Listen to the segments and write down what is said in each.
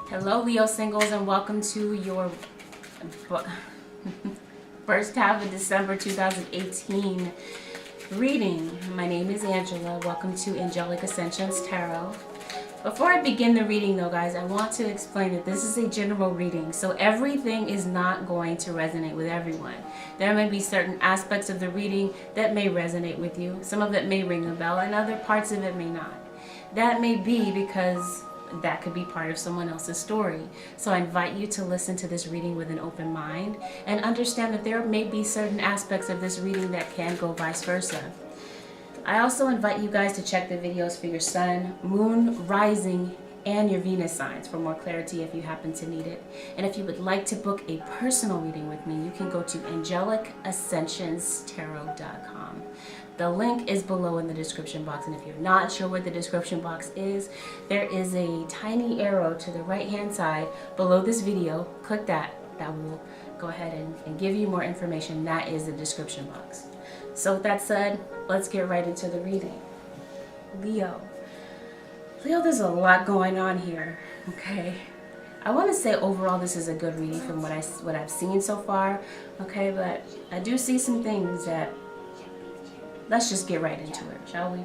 Hello, Leo singles, and welcome to your first half of December 2018 reading. My name is Angela. Welcome to Angelic Ascensions Tarot. Before I begin the reading, though, guys, I want to explain that this is a general reading, so everything is not going to resonate with everyone. There may be certain aspects of the reading that may resonate with you. Some of it may ring a bell, and other parts of it may not. That may be because that could be part of someone else's story. So I invite you to listen to this reading with an open mind and understand that there may be certain aspects of this reading that can go vice versa. I also invite you guys to check the videos for your sun, moon, rising, and your Venus signs for more clarity if you happen to need it. And if you would like to book a personal reading with me, you can go to AngelicAscensionsTarot.com. The link is below in the description box, and if you're not sure what the description box is, there is a tiny arrow to the right hand side below this video. Click that. That will go ahead and give you more information. That is the description box. So with that said, let's get right into the reading. Leo, there's a lot going on here, okay? I want to say overall this is a good reading from what I've seen so far, okay? But I do see some things that, let's just get right into it, shall we?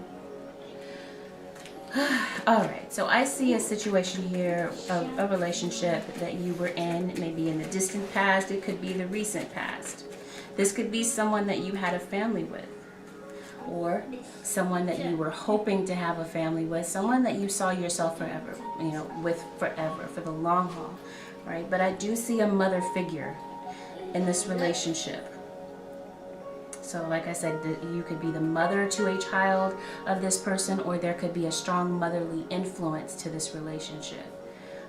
Alright, so I see a situation here of a relationship that you were in, maybe in the distant past. It could be the recent past. This could be someone that you had a family with, or someone that you were hoping to have a family with, someone that you saw yourself forever, with forever, for the long haul, right? But I do see a mother figure in this relationship. So like I said, you could be the mother to a child of this person, or there could be a strong motherly influence to this relationship.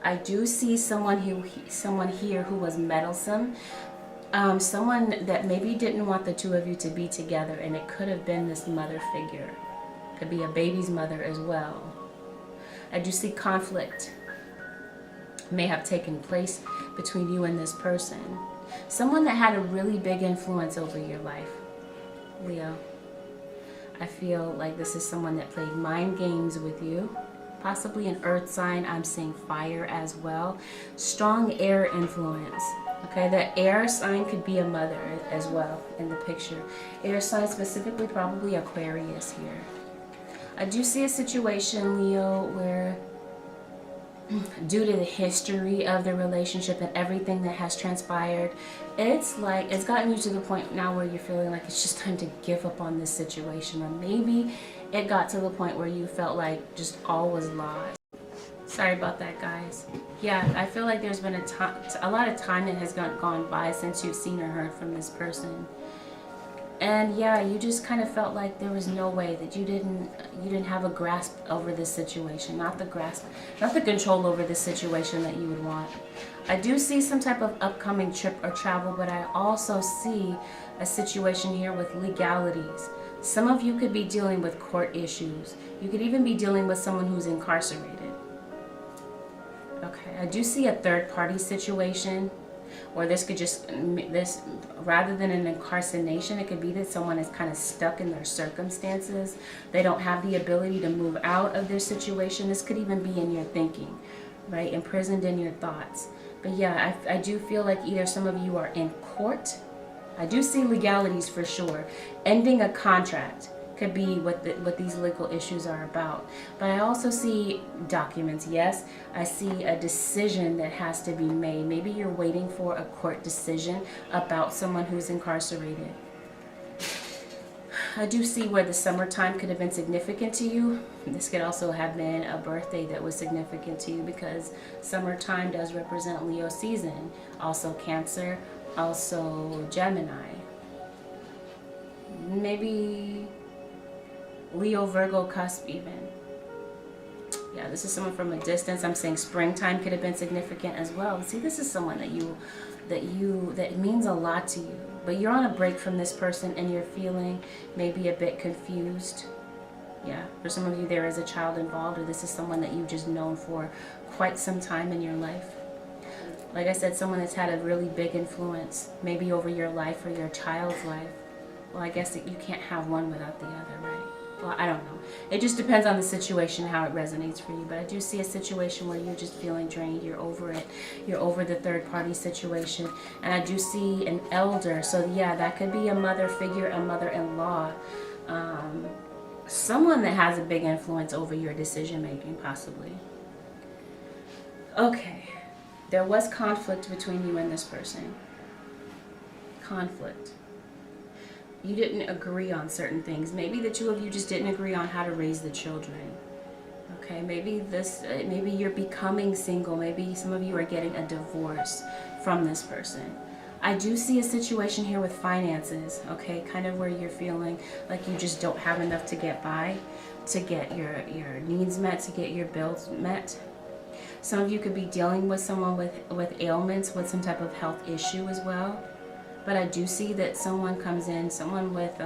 I do see someone here who was meddlesome, someone that maybe didn't want the two of you to be together, and it could have been this mother figure. Could be a baby's mother as well. I do see conflict may have taken place between you and this person. Someone that had a really big influence over your life. Leo, I feel like this is someone that played mind games with you, possibly an earth sign. I'm seeing fire as well. Strong air influence. Okay, the air sign could be a mother as well in the picture. Air sign specifically, probably Aquarius here. I do see a situation, Leo, where due to the history of the relationship and everything that has transpired, it's gotten you to the point now where you're feeling like it's just time to give up on this situation, or maybe it got to the point where you felt like just all was lost. Sorry about that, guys. Yeah, I feel like there's been a lot of time that has gone by since you've seen or heard from this person. And yeah, you just kind of felt like there was no way, that you didn't have a grasp over this situation, not the control over this situation that you would want. I do see some type of upcoming trip or travel, but I also see a situation here with legalities. Some of you could be dealing with court issues. You could even be dealing with someone who's incarcerated. Okay, I do see a third-party situation, or this could just, rather than an incarceration, it could be that someone is kind of stuck in their circumstances. They don't have the ability to move out of their situation. This could even be in your thinking, right? Imprisoned in your thoughts. But yeah, I do feel like either some of you are in court. I do see legalities for sure. Ending a contract could be what these legal issues are about. But I also see documents. Yes, I see a decision that has to be made. Maybe you're waiting for a court decision about someone who's incarcerated. I do see where the summertime could have been significant to you. This could also have been a birthday that was significant to you, because summertime does represent Leo season. Also Cancer, also Gemini. Maybe Leo, Virgo cusp even. Yeah, this is someone from a distance. I'm saying springtime could have been significant as well. See, this is someone that means a lot to you. But you're on a break from this person and you're feeling maybe a bit confused. Yeah, for some of you there is a child involved, or this is someone that you've just known for quite some time in your life. Like I said, someone that's had a really big influence, maybe over your life or your child's life. Well, I guess that you can't have one without the other, right? well, I don't know. It just depends on the situation, how it resonates for you. But I do see a situation where you're just feeling drained. You're over it. You're over the third party situation. And I do see an elder. So yeah, that could be a mother figure, a mother-in-law. Someone that has a big influence over your decision making, possibly. Okay. There was conflict between you and this person. Conflict. You didn't agree on certain things. Maybe the two of you just didn't agree on how to raise the children. Okay, maybe you're becoming single. Maybe some of you are getting a divorce from this person. I do see a situation here with finances, okay, kind of where you're feeling like you just don't have enough to get by, to get your needs met, to get your bills met. Some of you could be dealing with someone with ailments, with some type of health issue as well. But I do see that someone comes in, someone with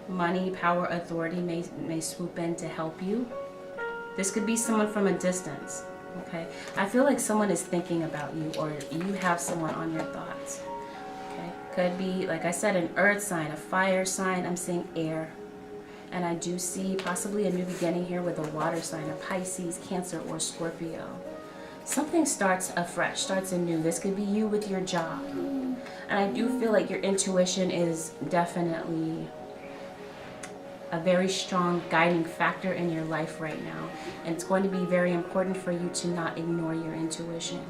money, power, authority may swoop in to help you. This could be someone from a distance, okay? I feel like someone is thinking about you, or you have someone on your thoughts, okay? Could be, like I said, an earth sign, a fire sign. I'm seeing air. And I do see possibly a new beginning here with a water sign, a Pisces, Cancer, or Scorpio. Something starts afresh, starts anew. This could be you with your job. And I do feel like your intuition is definitely a very strong guiding factor in your life right now. And it's going to be very important for you to not ignore your intuition.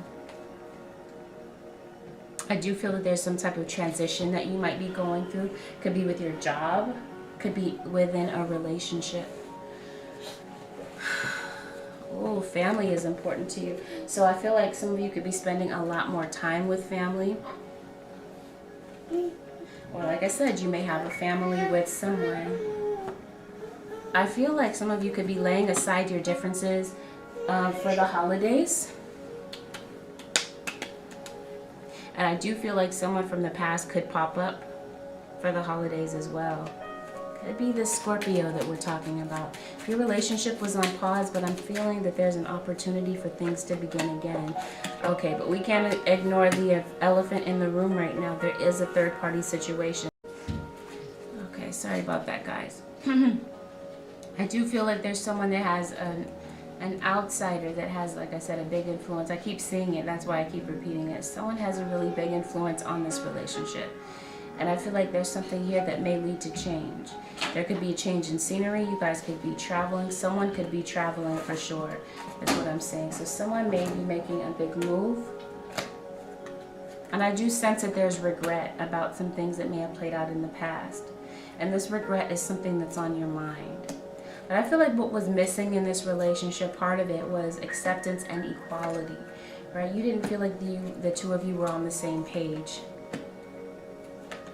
I do feel that there's some type of transition that you might be going through. Could be with your job, could be within a relationship. Oh, family is important to you. So I feel like some of you could be spending a lot more time with family. Or like I said, you may have a family with someone. I feel like some of you could be laying aside your differences for the holidays. And I do feel like someone from the past could pop up for the holidays as well. Could be this Scorpio that we're talking about. If your relationship was on pause, but I'm feeling that there's an opportunity for things to begin again. Okay, but we can't ignore the elephant in the room right now. There is a third party situation. Okay, sorry about that, guys. I do feel like there's someone that has an outsider that has, like I said, a big influence. I keep seeing it. That's why I keep repeating it. Someone has a really big influence on this relationship. And I feel like there's something here that may lead to change. There could be a change in scenery. You guys could be traveling. Someone could be traveling for sure. That's what I'm saying. So someone may be making a big move. And I do sense that there's regret about some things that may have played out in the past. And this regret is something that's on your mind. But I feel like what was missing in this relationship, part of it was acceptance and equality, right? You didn't feel like the two of you were on the same page.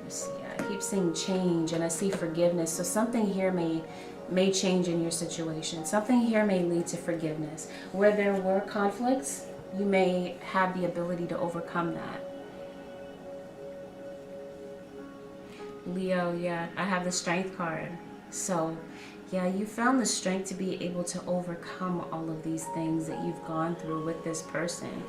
Let's see, I keep seeing change and I see forgiveness. So something here may change in your situation. Something here may lead to forgiveness. Where there were conflicts, you may have the ability to overcome that. Leo, yeah, I have the Strength card. So yeah, you found the strength to be able to overcome all of these things that you've gone through with this person.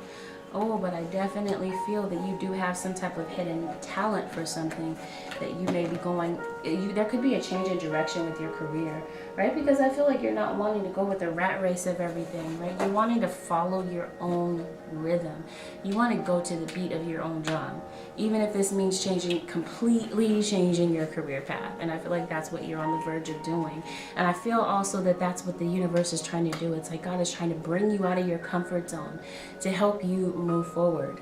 Oh, but I definitely feel that you do have some type of hidden talent for something that you may be going, there could be a change in direction with your career, right? Because I feel like you're not wanting to go with the rat race of everything, right? You're wanting to follow your own rhythm. You want to go to the beat of your own drum, even if this means completely changing your career path. And I feel like that's what you're on the verge of doing. And I feel also that that's what the universe is trying to do. It's like God is trying to bring you out of your comfort zone to help you move forward.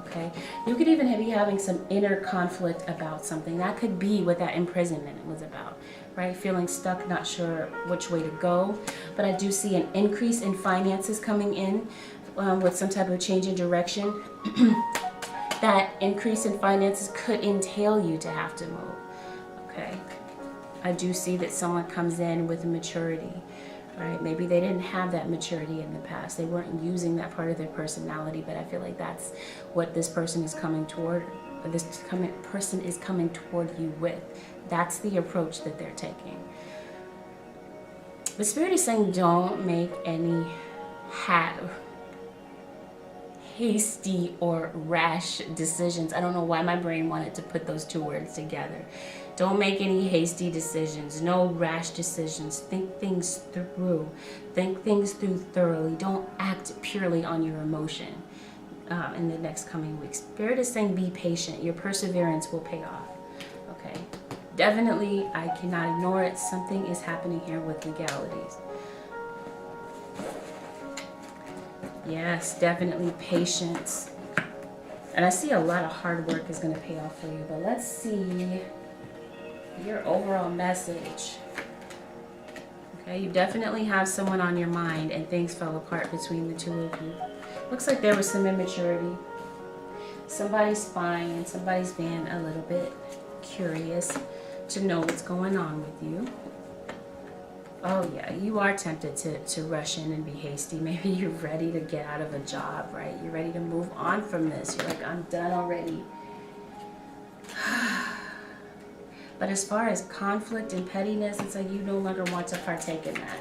Okay, you could even be having some inner conflict about something. That could be what that imprisonment was about, right? Feeling stuck, not sure which way to go. But I do see an increase in finances coming in with some type of change in direction. That increase in finances could entail you to have to move. Okay, I do see that someone comes in with maturity. Right? Maybe they didn't have that maturity in the past. They weren't using that part of their personality, but I feel like that's what this person is coming toward, or person is coming toward you with. That's the approach that they're taking. The Spirit is saying don't make any hasty or rash decisions. I don't know why my brain wanted to put those two words together. Don't make any hasty decisions. No rash decisions. Think things through. Think things through thoroughly. Don't act purely on your emotion in the next coming weeks. Spirit is saying be patient. Your perseverance will pay off. Okay. Definitely, I cannot ignore it. Something is happening here with legalities. Yes, definitely patience. And I see a lot of hard work is going to pay off for you. But let's see your overall message. Okay, you definitely have someone on your mind and things fell apart between the two of you. Looks like there was some immaturity. Somebody's spying and somebody's being a little bit curious to know what's going on with you. Oh yeah, you are tempted to rush in and be hasty. Maybe you're ready to get out of a job, right? You're ready to move on from this. You're like, I'm done already. But as far as conflict and pettiness, it's like you no longer want to partake in that,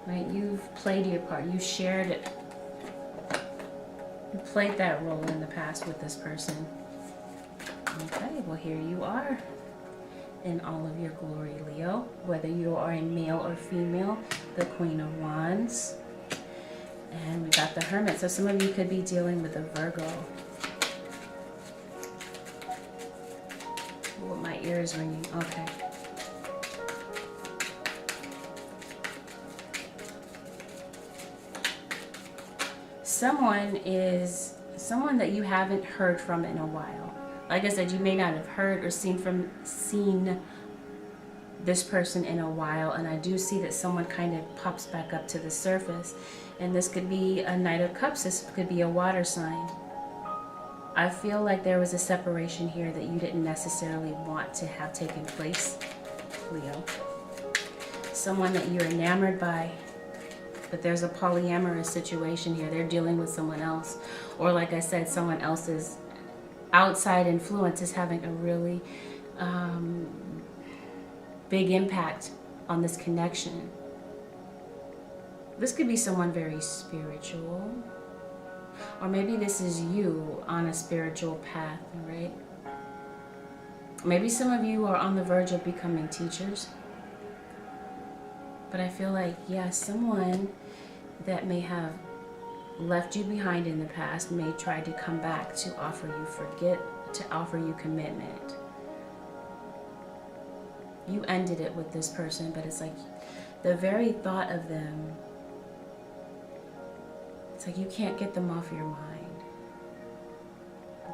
right? You've played your part. You shared it. You played that role in the past with this person. Okay, well here you are in all of your glory, Leo. Whether you are a male or female, the Queen of Wands. And we got the Hermit. So some of you could be dealing with a Virgo. Oh, my ear is ringing. Okay. Someone that you haven't heard from in a while. Like I said, you may not have heard or seen this person in a while, and I do see that someone kind of pops back up to the surface. And this could be a Knight of Cups. This could be a water sign. I feel like there was a separation here that you didn't necessarily want to have taken place, Leo. Someone that you're enamored by, but there's a polyamorous situation here. They're dealing with someone else. Or like I said, someone else's outside influence is having a really big impact on this connection. This could be someone very spiritual. Or maybe this is you on a spiritual path, right? Maybe some of you are on the verge of becoming teachers. But I feel like, yeah, someone that may have left you behind in the past may try to come back to offer you commitment. You ended it with this person, but it's like the very thought of them, it's like you can't get them off your mind.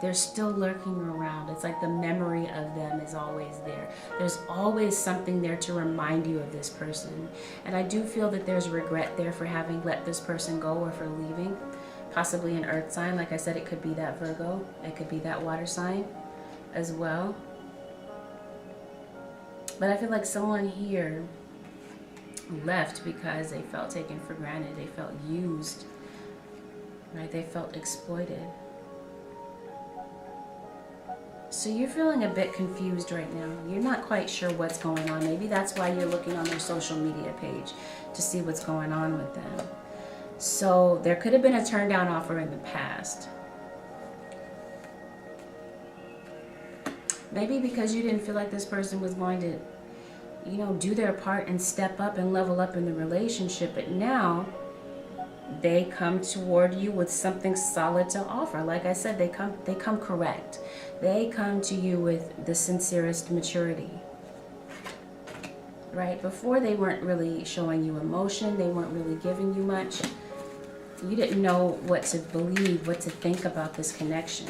They're still lurking around. It's like the memory of them is always there. There's always something there to remind you of this person. And I do feel that there's regret there for having let this person go or for leaving. Possibly an earth sign. Like I said, it could be that Virgo. It could be that water sign as well. But I feel like someone here left because they felt taken for granted. They felt used. Right? They felt exploited. So you're feeling a bit confused right now. You're not quite sure what's going on. Maybe that's why you're looking on their social media page to see what's going on with them. So there could have been a turn down offer in the past. Maybe because you didn't feel like this person was going to, do their part and step up and level up in the relationship. But now they come toward you with something solid to offer. Like I said, they come correct. They come to you with the sincerest maturity. Right? Before, they weren't really showing you emotion. They weren't really giving you much. You didn't know what to believe, what to think about this connection.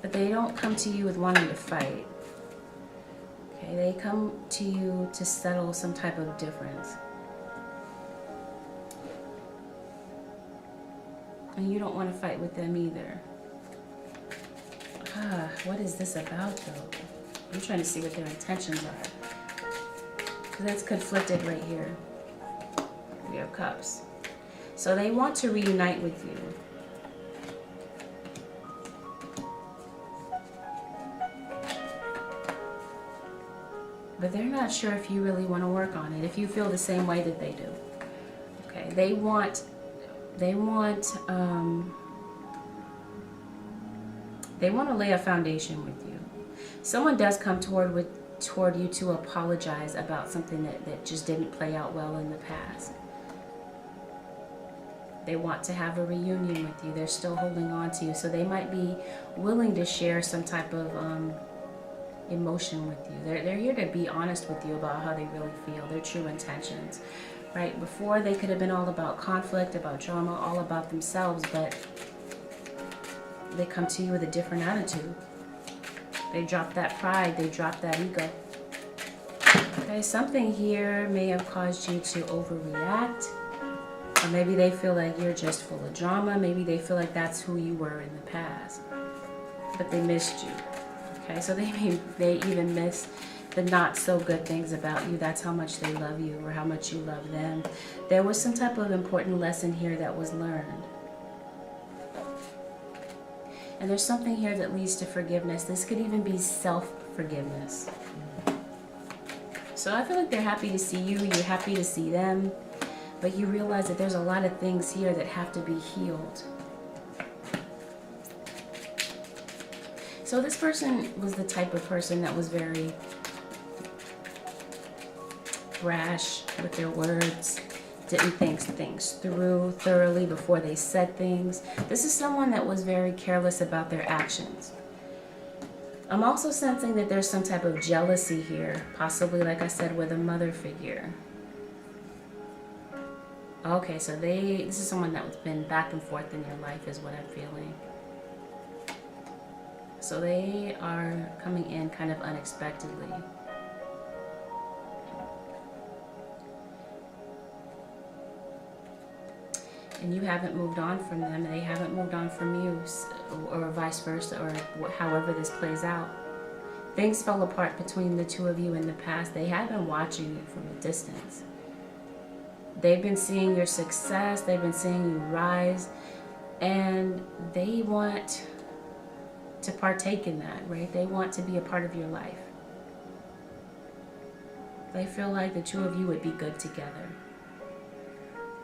But they don't come to you with wanting to fight. Okay? They come to you to settle some type of difference. And you don't want to fight with them either. What is this about, though? I'm trying to see what their intentions are. Because that's conflicted right here. We have Cups. So they want to reunite with you. But they're not sure if you really want to work on it, if you feel the same way that they do. Okay, they want to lay a foundation with you. Someone does come toward you to apologize about something that just didn't play out well in the past. They want to have a reunion with you. They're still holding on to you. So they might be willing to share some type of emotion with you. They're here to be honest with you about how they really feel, their true intentions. Right? Before, they could have been all about conflict, about drama, all about themselves, but they come to you with a different attitude. They drop that pride, they drop that ego. Okay, something here may have caused you to overreact. Or maybe they feel like you're just full of drama. Maybe they feel like that's who you were in the past. But they missed you. Okay, so they even miss the not so good things about you. That's how much they love you or how much you love them. There was some type of important lesson here that was learned. And there's something here that leads to forgiveness. This could even be self-forgiveness. So I feel like they're happy to see you. You're happy to see them. But you realize that there's a lot of things here that have to be healed. So this person was the type of person that was very brash with their words, didn't think things through thoroughly before they said things. This is someone that was very careless about their actions. I'm also sensing that there's some type of jealousy here, possibly, like I said, with a mother figure. Okay, so this is someone that's been back and forth in your life is what I'm feeling. So they are coming in kind of unexpectedly. And you haven't moved on from them, and they haven't moved on from you, or vice versa, or however this plays out. Things fell apart between the two of you in the past. They have been watching you from a distance. They've been seeing your success, they've been seeing you rise, and they want to partake in that, right? They want to be a part of your life. They feel like the two of you would be good together.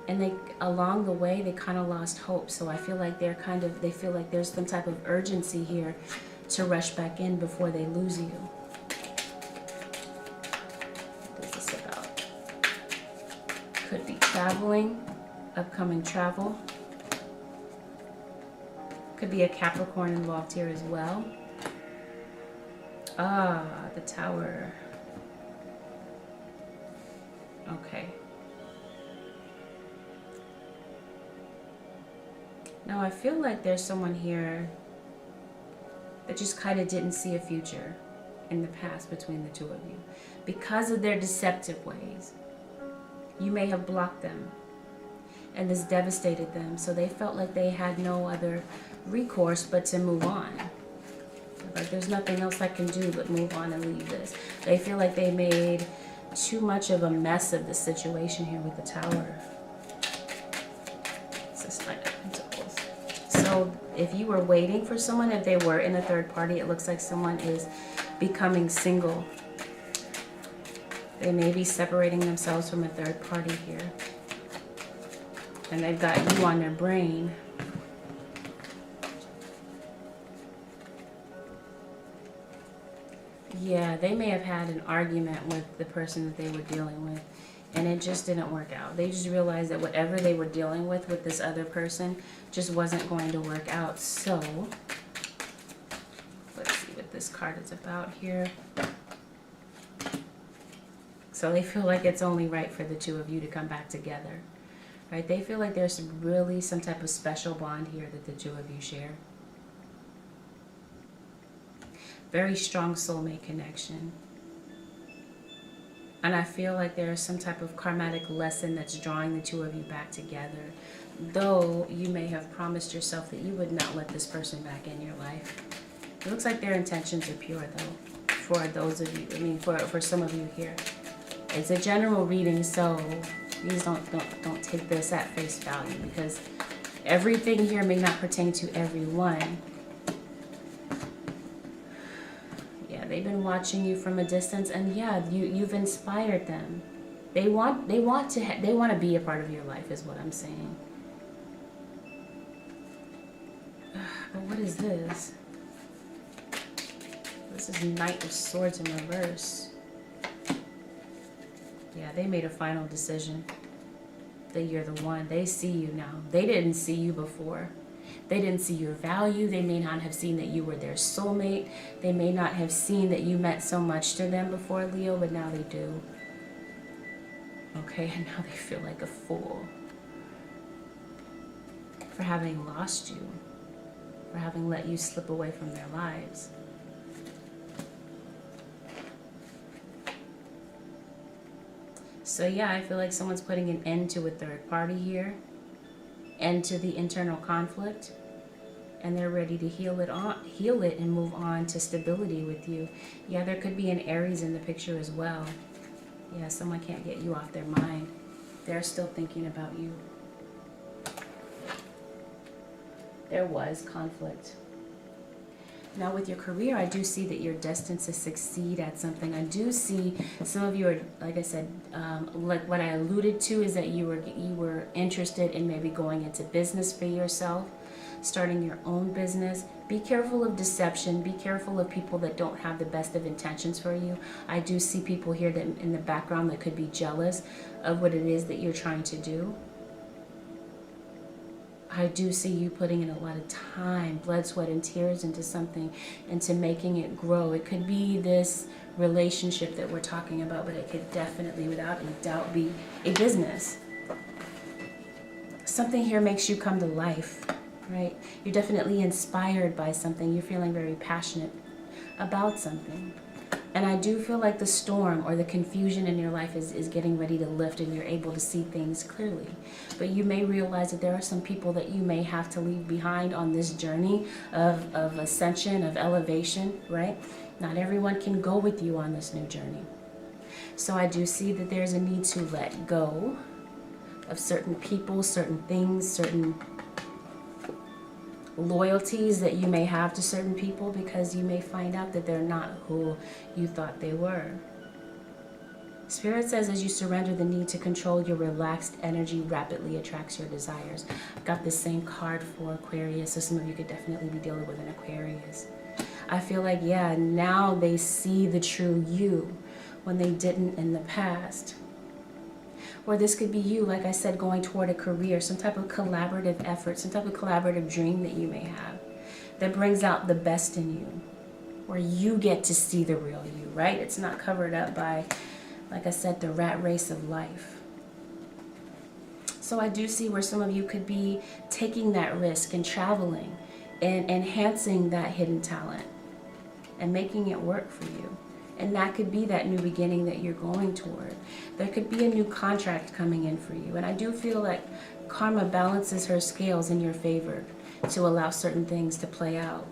And along the way, they kind of lost hope. So I feel like they feel like there's some type of urgency here to rush back in before they lose you. What is this about? Could be traveling, upcoming travel. Could be a Capricorn involved here as well. Ah, the Tower. Okay. Now I feel like there's someone here that just kind of didn't see a future in the past between the two of you. Because of their deceptive ways, you may have blocked them, and this devastated them. So they felt like they had no other recourse but to move on. Like there's nothing else I can do but move on and leave this. They feel like they made too much of a mess of the situation here with the Tower. It's just like Pentacles. So if you were waiting for someone, if they were in a third party, it looks like someone is becoming single. They may be separating themselves from a third party here. And they've got you on their brain. Yeah, they may have had an argument with the person that they were dealing with, and it just didn't work out. They just realized that whatever they were dealing with this other person just wasn't going to work out. So, let's see what this card is about here. So they feel like it's only right for the two of you to come back together. Right? They feel like there's really some type of special bond here that the two of you share. Very strong soulmate connection. And I feel like there is some type of karmatic lesson that's drawing the two of you back together. Though you may have promised yourself that you would not let this person back in your life. It looks like their intentions are pure though. For those of you, I mean for some of you here. It's a general reading, so please don't take this at face value, because everything here may not pertain to everyone. Yeah, they've been watching you from a distance, and yeah, you've inspired them. They want to be a part of your life, is what I'm saying. But what is this? This is Knight of Swords in reverse. Yeah, they made a final decision that you're the one. They see you now. They didn't see you before. They didn't see your value. They may not have seen that you were their soulmate. They may not have seen that you meant so much to them before, Leo, but now they do. Okay, and now they feel like a fool for having lost you, for having let you slip away from their lives. So yeah, I feel like someone's putting an end to a third party here, end to the internal conflict, and they're ready to heal it and move on to stability with you. Yeah, there could be an Aries in the picture as well. Yeah, someone can't get you off their mind. They're still thinking about you. There was conflict. Now with your career, I do see that you're destined to succeed at something. I do see some of you are, like I said, like what I alluded to is that you were interested in maybe going into business for yourself, starting your own business. Be careful of deception. Be careful of people that don't have the best of intentions for you. I do see people here that in the background that could be jealous of what it is that you're trying to do. I do see you putting in a lot of time, blood, sweat, and tears into something, into making it grow. It could be this relationship that we're talking about, but it could definitely, without any doubt, be a business. Something here makes you come to life, right? You're definitely inspired by something. You're feeling very passionate about something. And I do feel like the storm or the confusion in your life is getting ready to lift and you're able to see things clearly. But you may realize that there are some people that you may have to leave behind on this journey of ascension, of elevation, right? Not everyone can go with you on this new journey. So I do see that there's a need to let go of certain people, certain things, certain loyalties that you may have to certain people, because you may find out that they're not who you thought they were. Spirit says as you surrender the need to control, your relaxed energy rapidly attracts your desires. I've got the same card for Aquarius, so some of you could definitely be dealing with an Aquarius. I feel like, yeah, now they see the true you when they didn't in the past. Or this could be you, like I said, going toward a career, some type of collaborative effort, some type of collaborative dream that you may have that brings out the best in you, where you get to see the real you, right? It's not covered up by, like I said, the rat race of life. So I do see where some of you could be taking that risk and traveling and enhancing that hidden talent and making it work for you. And that could be that new beginning that you're going toward. There could be a new contract coming in for you. And I do feel like karma balances her scales in your favor to allow certain things to play out.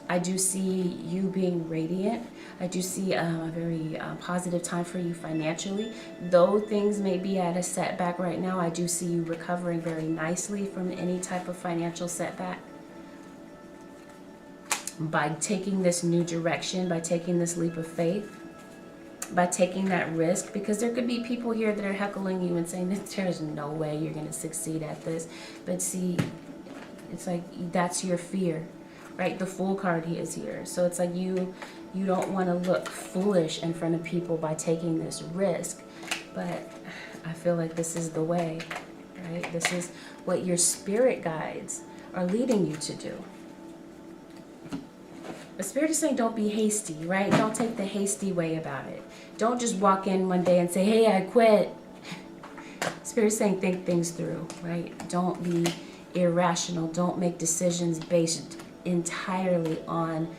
I do see you being radiant. I do see a very positive time for you financially. Though things may be at a setback right now, I do see you recovering very nicely from any type of financial setback. By taking this new direction, by taking this leap of faith, by taking that risk, because there could be people here that are heckling you and saying that there's no way you're going to succeed at this. But see, it's like that's your fear, right? The Fool card is here. So it's like you don't want to look foolish in front of people by taking this risk. But I feel like this is the way, right? This is what your spirit guides are leading you to do. The Spirit is saying don't be hasty, right? Don't take the hasty way about it. Don't just walk in one day and say, hey, I quit. Spirit is saying think things through, right? Don't be irrational. Don't make decisions based entirely on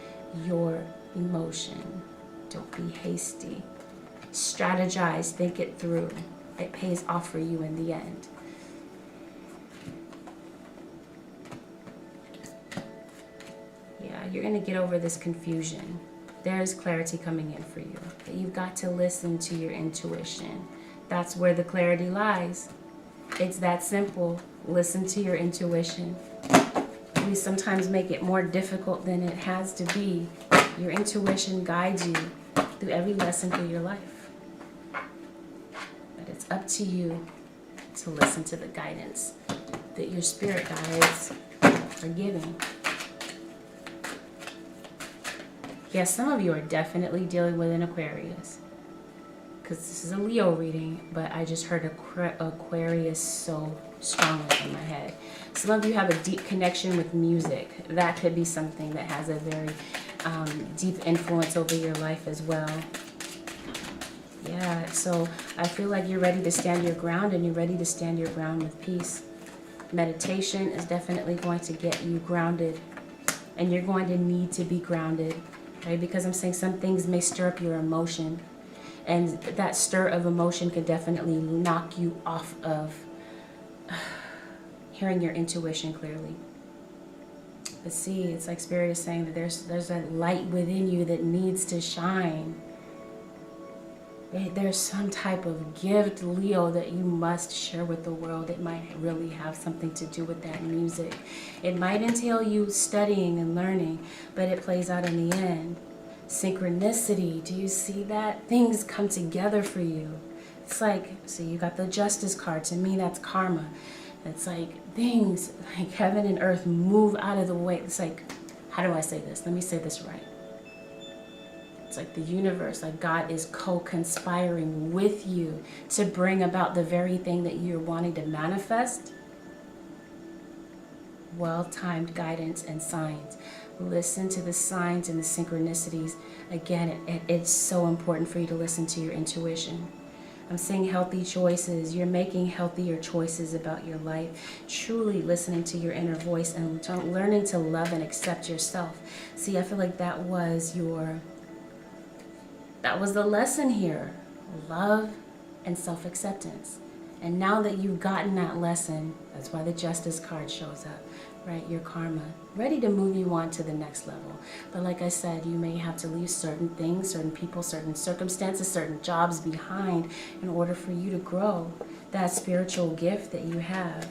your emotion. Don't be hasty. Strategize, think it through. It pays off for you in the end. You're going to get over this confusion. There is clarity coming in for you. But you've got to listen to your intuition. That's where the clarity lies. It's that simple. Listen to your intuition. We sometimes make it more difficult than it has to be. Your intuition guides you through every lesson through your life. But it's up to you to listen to the guidance that your spirit guides are giving. Yes, some of you are definitely dealing with an Aquarius. Because this is a Leo reading, but I just heard Aquarius so strongly in my head. Some of you have a deep connection with music. That could be something that has a very deep influence over your life as well. Yeah, so I feel like you're ready to stand your ground, and you're ready to stand your ground with peace. Meditation is definitely going to get you grounded, and you're going to need to be grounded, right? Because I'm saying some things may stir up your emotion, and that stir of emotion could definitely knock you off of hearing your intuition clearly. But see, it's like Spirit is saying that there's a light within you that needs to shine. There's some type of gift, Leo, that you must share with the world. It might really have something to do with that music. It might entail you studying and learning, but it plays out in the end. Synchronicity, do you see that? Things come together for you. It's like, so you got the Justice card. To me, that's karma. It's like things, like heaven and earth move out of the way. It's like, how do I say this? Let me say this right. It's like the universe, like God is co-conspiring with you to bring about the very thing that you're wanting to manifest. Well-timed guidance and signs. Listen to the signs and the synchronicities. Again, it's so important for you to listen to your intuition. I'm saying healthy choices. You're making healthier choices about your life. Truly listening to your inner voice and learning to love and accept yourself. See, I feel like that was the lesson here. Love and self-acceptance. And now that you've gotten that lesson, that's why the Justice card shows up, right? Your karma, ready to move you on to the next level. But like I said, you may have to leave certain things, certain people, certain circumstances, certain jobs behind in order for you to grow that spiritual gift that you have.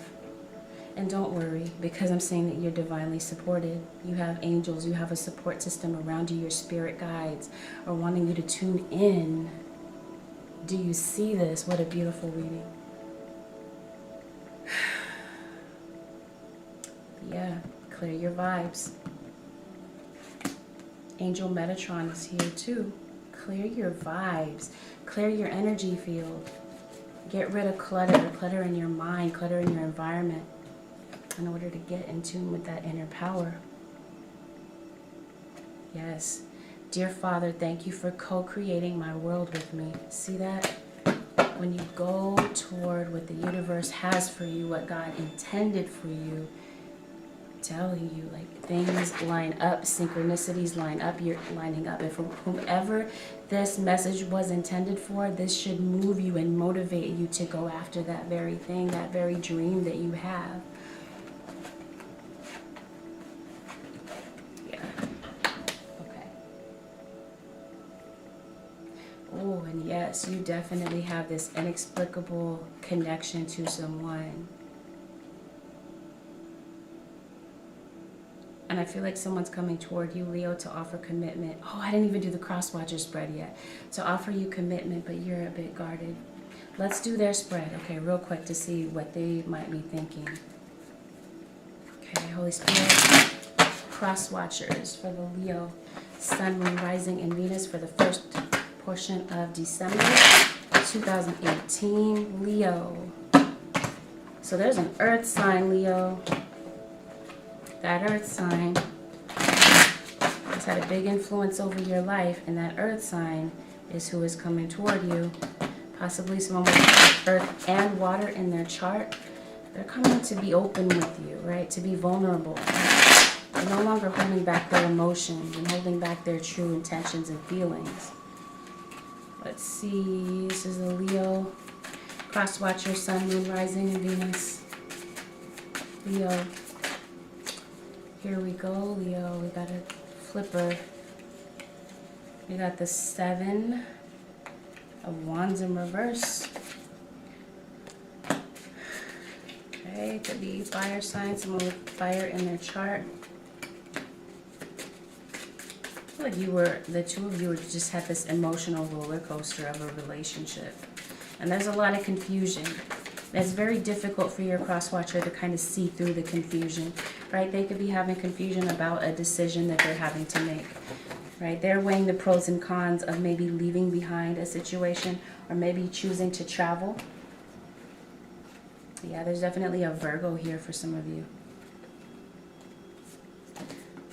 And don't worry, because I'm saying that you're divinely supported. You have angels, you have a support system around you, your spirit guides are wanting you to tune in. Do you see this? What a beautiful reading. Yeah, clear your vibes. Angel Metatron is here too. Clear your vibes. Clear your energy field. Get rid of clutter in your mind, clutter in your environment, in order to get in tune with that inner power. Yes. Dear Father, thank you for co-creating my world with me. See that? When you go toward what the universe has for you, what God intended for you, I'm telling you, like, things line up, synchronicities line up, you're lining up. And for whomever this message was intended for, this should move you and motivate you to go after that very thing, that very dream that you have. Oh, and yes, you definitely have this inexplicable connection to someone. And I feel like someone's coming toward you, Leo, to offer commitment. Oh, I didn't even do the cross-watcher spread yet. To offer you commitment, but you're a bit guarded. Let's do their spread, okay, real quick to see what they might be thinking. Okay, Holy Spirit, cross-watchers for the Leo, Sun, Moon, Rising, and Venus for the first portion of December 2018, Leo. So there's an earth sign, Leo. That earth sign has had a big influence over your life, and that earth sign is who is coming toward you. Possibly someone with earth and water in their chart. They're coming to be open with you, right? To be vulnerable. They're no longer holding back their emotions and holding back their true intentions and feelings. Let's see, this is a Leo, cross-watcher, Sun, Moon, Rising, and Venus. Leo. Here we go, Leo. We got a flipper. We got the 7 of Wands in reverse. Okay, it could be fire signs, someone with fire in their chart. Like the two of you just had this emotional roller coaster of a relationship. And there's a lot of confusion. It's very difficult for your cross-watcher to kind of see through the confusion, right? They could be having confusion about a decision that they're having to make. right? They're weighing the pros and cons of maybe leaving behind a situation or maybe choosing to travel. Yeah, there's definitely a Virgo here for some of you.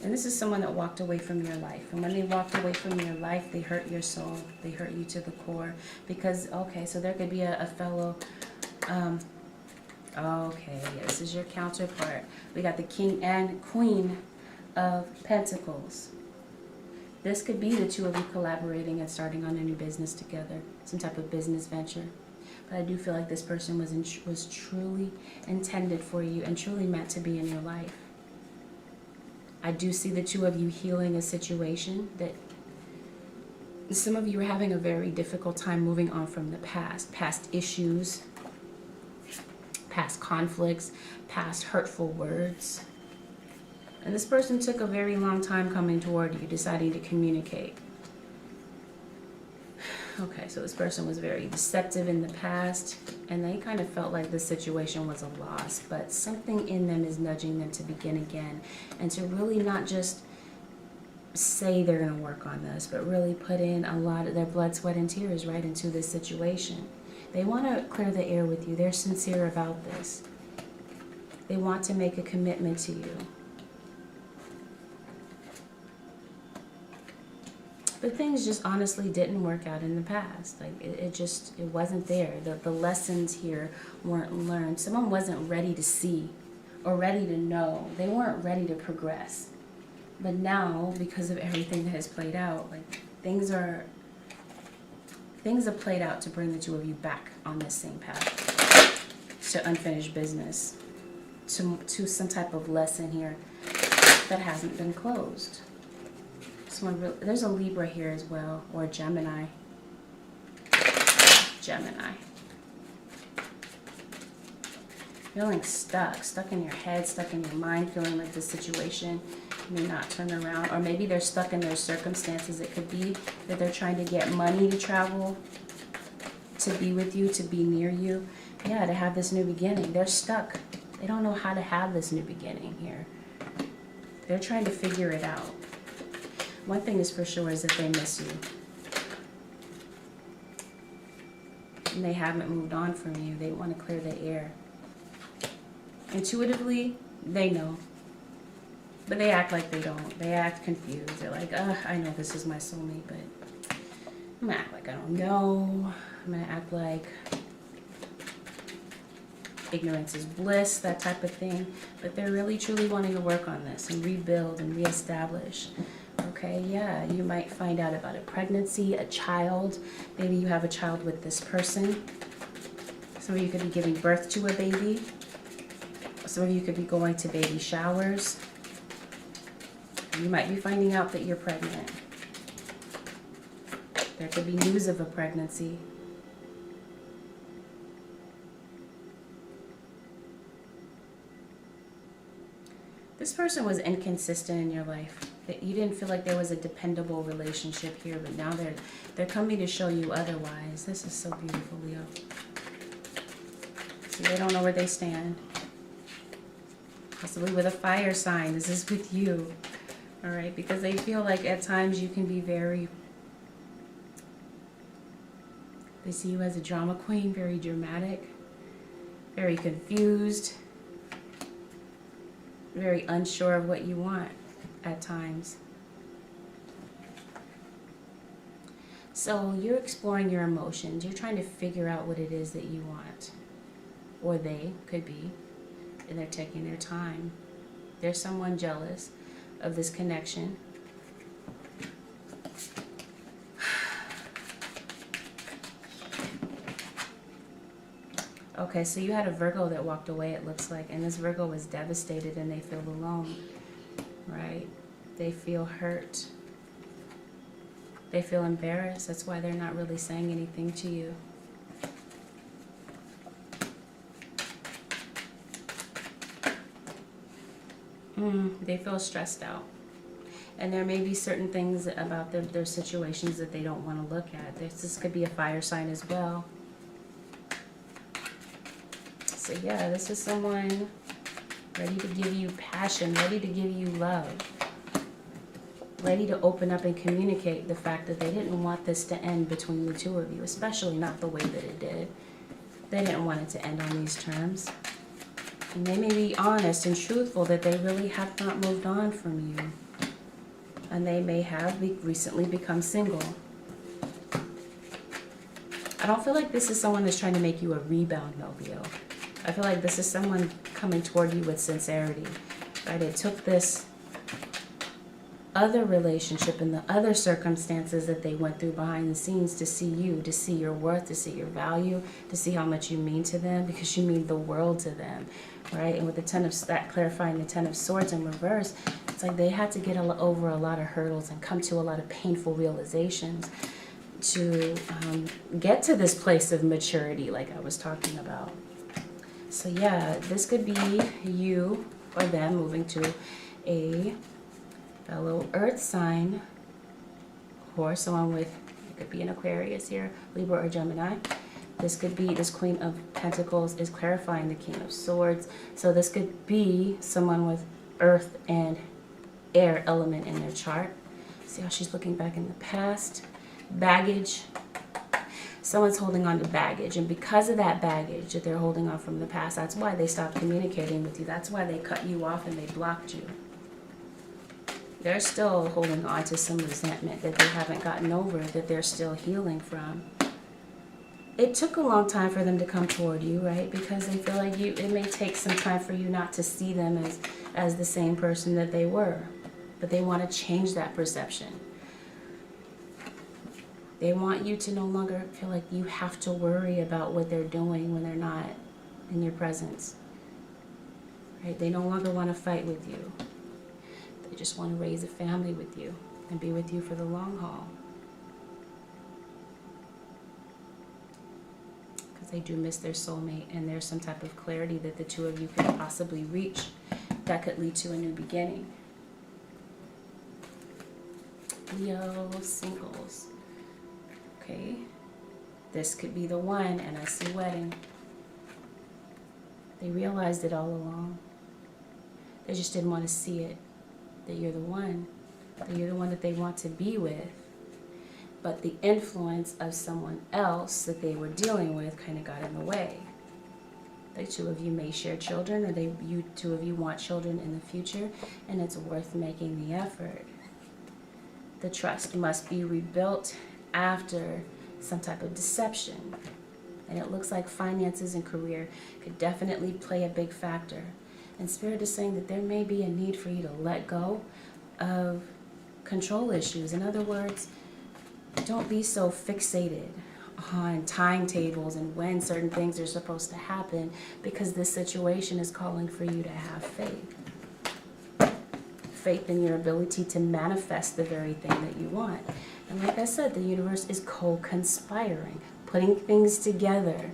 And this is someone that walked away from your life. And when they walked away from your life, they hurt your soul. They hurt you to the core. Because, okay, so there could be a fellow... okay, yeah, this is your counterpart. We got the King and Queen of Pentacles. This could be the two of you collaborating and starting on a new business together. Some type of business venture. But I do feel like this person was truly intended for you and truly meant to be in your life. I do see the two of you healing a situation that some of you are having a very difficult time moving on from the past issues, past conflicts, past hurtful words. And this person took a very long time coming toward you, deciding to communicate. Okay, so this person was very deceptive in the past, and they kind of felt like the situation was a loss, but something in them is nudging them to begin again and to really not just say they're going to work on this, but really put in a lot of their blood, sweat, and tears right into this situation. They want to clear the air with you. They're sincere about this. They want to make a commitment to you. But things just honestly didn't work out in the past. Like it wasn't there. The lessons here weren't learned. Someone wasn't ready to see or ready to know. They weren't ready to progress. But now, because of everything that has played out, like things have played out to bring the two of you back on this same path to unfinished business, to some type of lesson here that hasn't been closed. There's a Libra here as well, or a Gemini. Feeling stuck in your head, stuck in your mind, feeling like this situation may not turn around. Or maybe they're stuck in their circumstances. It could be that they're trying to get money to travel, to be with you, to be near you. Yeah, to have this new beginning. They're stuck. They don't know how to have this new beginning here. They're trying to figure it out. One thing is for sure is that they miss you. And they haven't moved on from you. They want to clear the air. Intuitively, they know. But they act like they don't. They act confused. They're like, I know this is my soulmate, but I'm going to act like I don't know. I'm going to act like ignorance is bliss, that type of thing. But they're really, truly wanting to work on this and rebuild and reestablish. Okay, yeah, you might find out about a pregnancy, a child. Maybe you have a child with this person. Some of you could be giving birth to a baby. Some of you could be going to baby showers. You might be finding out that you're pregnant. There could be news of a pregnancy. This person was inconsistent in your life. That you didn't feel like there was a dependable relationship here, but now they're coming to show you otherwise. This is so beautiful, Leo. See, they don't know where they stand. Possibly with a fire sign. This is with you. All right, because they feel like at times you can be they see you as a drama queen, very dramatic, very confused, very unsure of what you want at times. So you're exploring your emotions. You're trying to figure out what it is that you want. Or they could be. And they're taking their time. There's someone jealous of this connection. Okay, so you had a Virgo that walked away, it looks like. And this Virgo was devastated and they feel alone. Right? They feel hurt. They feel embarrassed. That's why they're not really saying anything to you. They feel stressed out. And there may be certain things about their situations that they don't want to look at. This could be a fire sign as well. So yeah, this is someone ready to give you passion, ready to give you love. ready to open up and communicate the fact that they didn't want this to end between the two of you, especially not the way that it did. They didn't want it to end on these terms. And they may be honest and truthful that they really have not moved on from you. And they may have recently become single. I don't feel like this is someone that's trying to make you a rebound, Leo. I feel like this is someone coming toward you with sincerity. Right? It took this other relationship and the other circumstances that they went through behind the scenes to see you, to see your worth, to see your value, to see how much you mean to them, because you mean the world to them, right? And with the Ten of that clarifying the Ten of Swords in reverse, it's like they had to get over a lot of hurdles and come to a lot of painful realizations to get to this place of maturity, like I was talking about. So yeah, this could be you or them moving to a fellow earth sign, or someone with, it could be an Aquarius here, Libra or Gemini. This could be, this Queen of Pentacles is clarifying the King of Swords. So this could be someone with earth and air element in their chart. See how she's looking back in the past. Baggage. Someone's holding on to baggage, and because of that baggage that they're holding on from the past, that's why they stopped communicating with you. That's why they cut you off and they blocked you. They're still holding on to some resentment that they haven't gotten over, that they're still healing from. It took a long time for them to come toward you, right? Because they feel like it may take some time for you not to see them as the same person that they were. But they want to change that perception. They want you to no longer feel like you have to worry about what they're doing when they're not in your presence. Right? They no longer want to fight with you. They just want to raise a family with you and be with you for the long haul. Because they do miss their soulmate, and there's some type of clarity that the two of you could possibly reach that could lead to a new beginning. Leo singles. Okay. This could be the one, and I see wedding. They realized it all along. They just didn't want to see it. That you're the one, that you're the one that they want to be with, but the influence of someone else that they were dealing with kind of got in the way. The two of you may share children, or you two of you want children in the future, and it's worth making the effort. The trust must be rebuilt after some type of deception, and it looks like finances and career could definitely play a big factor. And Spirit is saying that there may be a need for you to let go of control issues. In other words, don't be so fixated on timetables and when certain things are supposed to happen, because this situation is calling for you to have faith. Faith in your ability to manifest the very thing that you want. And like I said, the universe is co-conspiring, putting things together,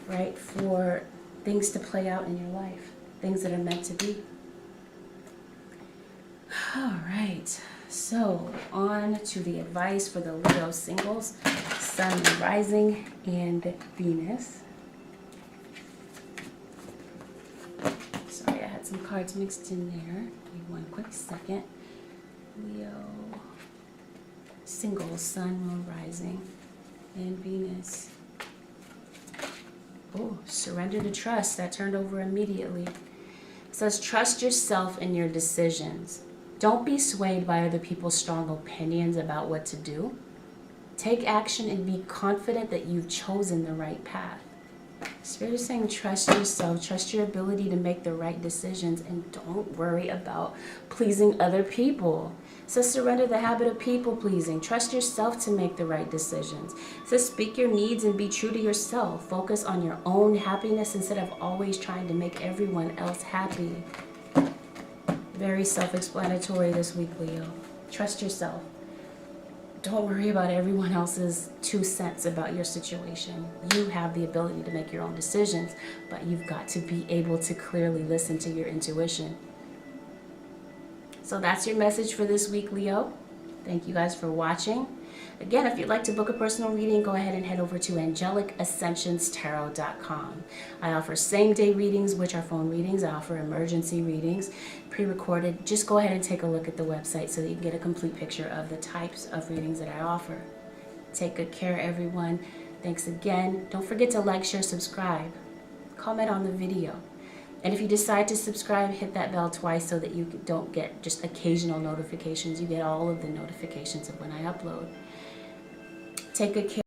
right, for things to play out in your life. Things that are meant to be. All right, so on to the advice for the Leo singles, Sun rising and Venus. Sorry, I had some cards mixed in there. Give me one quick second. Leo singles, Sun, Moon, rising, and Venus. Oh, surrender to trust. That turned over immediately. It says, trust yourself in your decisions. Don't be swayed by other people's strong opinions about what to do. Take action and be confident that you've chosen the right path. Spirit is saying, trust yourself, trust your ability to make the right decisions, and don't worry about pleasing other people. It says, surrender the habit of people pleasing. Trust yourself to make the right decisions. It says, speak your needs and be true to yourself. Focus on your own happiness instead of always trying to make everyone else happy. Very self-explanatory this week, Leo. Trust yourself. Don't worry about everyone else's 2 cents about your situation. You have the ability to make your own decisions, but you've got to be able to clearly listen to your intuition. So that's your message for this week, Leo. Thank you guys for watching. Again, if you'd like to book a personal reading, go ahead and head over to AngelicAscensionsTarot.com. I offer same-day readings, which are phone readings. I offer emergency readings, pre-recorded. Just go ahead and take a look at the website so that you can get a complete picture of the types of readings that I offer. Take good care, everyone. Thanks again. Don't forget to like, share, subscribe. Comment on the video. And if you decide to subscribe, hit that bell twice so that you don't get just occasional notifications. You get all of the notifications of when I upload. Take good care.